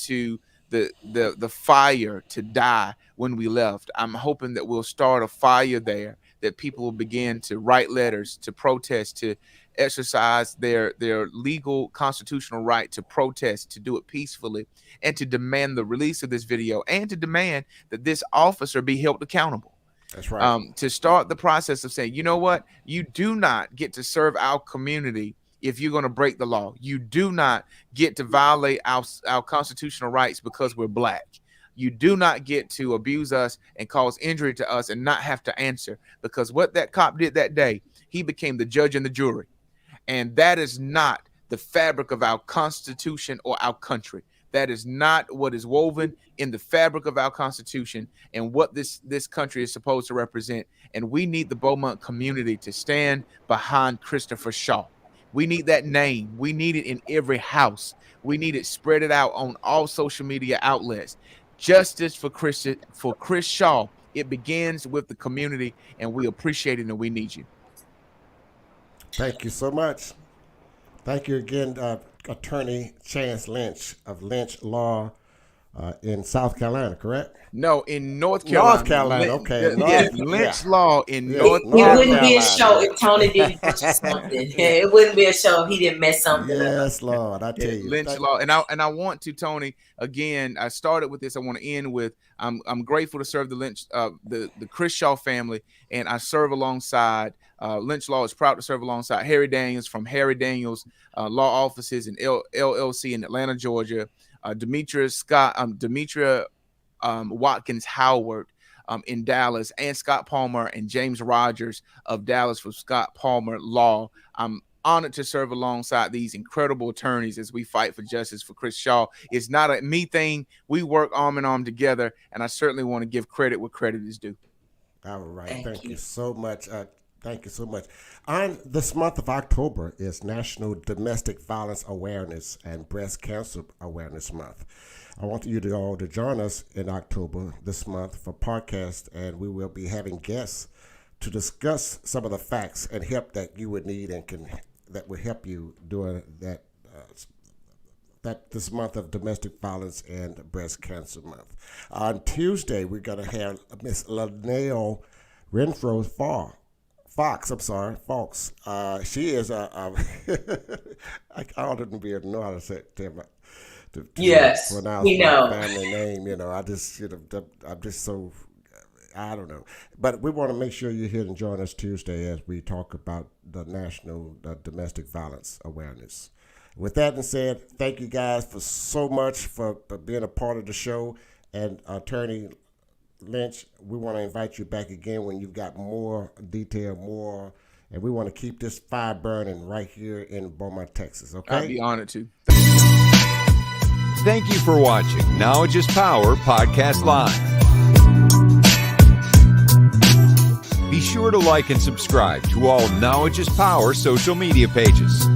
the fire to die when we left. I'm hoping that we'll start a fire there, that people will begin to write letters, to protest, to exercise their legal constitutional right to protest, to do it peacefully, and to demand the release of this video, and to demand that this officer be held accountable. That's right. To start the process of saying, you know what, you do not get to serve our community if you're going to break the law. You do not get to violate our constitutional rights because we're Black. You do not get to abuse us and cause injury to us and not have to answer, because what that cop did that day, he became the judge and the jury. And that is not the fabric of our Constitution or our country. That is not what is woven in the fabric of our Constitution and what this country is supposed to represent. And we need the Beaumont community to stand behind Christopher Shaw. We need that name. We need it in every house. We need it spread it out on all social media outlets. Justice for Chris Shaw. It begins with the community, and we appreciate it and we need you. Thank you so much. Thank you again, Attorney Chance Lynch of Lynch Law in South Carolina, correct? No, in North Carolina. North Carolina, okay. Yes, Lynch Law in North It Carolina. wouldn't be a show if Tony didn't put something. It wouldn't be a show if he didn't mess something up. Yes, Lord, I tell you. Lynch Law. And I want to, Tony, again, I started with this. I want to end with, I'm grateful to serve the Lynch, the Chris Shaw family, and I serve alongside, Lynch Law is proud to serve alongside Harry Daniels from Harry Daniels Law Offices in LLC in Atlanta, Georgia, Demetria Watkins Howard in Dallas, and Scott Palmer and James Rogers of Dallas for Scott Palmer Law. I'm honored to serve alongside these incredible attorneys as we fight for justice for Chris Shaw. It's not a me thing. We work arm in arm together, and I certainly want to give credit where credit is due. All right. Thank you so much. Thank you so much. On this month of October is National Domestic Violence Awareness and Breast Cancer Awareness Month. I want you to all to join us in October this month for podcast, and we will be having guests to discuss some of the facts and help that you would need and that will help you during that this month of Domestic Violence and Breast Cancer Month. On Tuesday, we're going to have Miss Linnell Renfro Fox. She is I don't even know how to say it. Yes, we know. Family name, I'm just so, I don't know. But we want to make sure you're here and join us Tuesday as we talk about the National Domestic Violence Awareness. With that being said, thank you guys so much for being a part of the show. And Attorney Lynch, we want to invite you back again when you've got more detail, and we want to keep this fire burning right here in Beaumont, Texas, okay? I'd be honored to. Thank you for watching Knowledge is Power Podcast Live. Be sure to like and subscribe to all Knowledge is Power social media pages.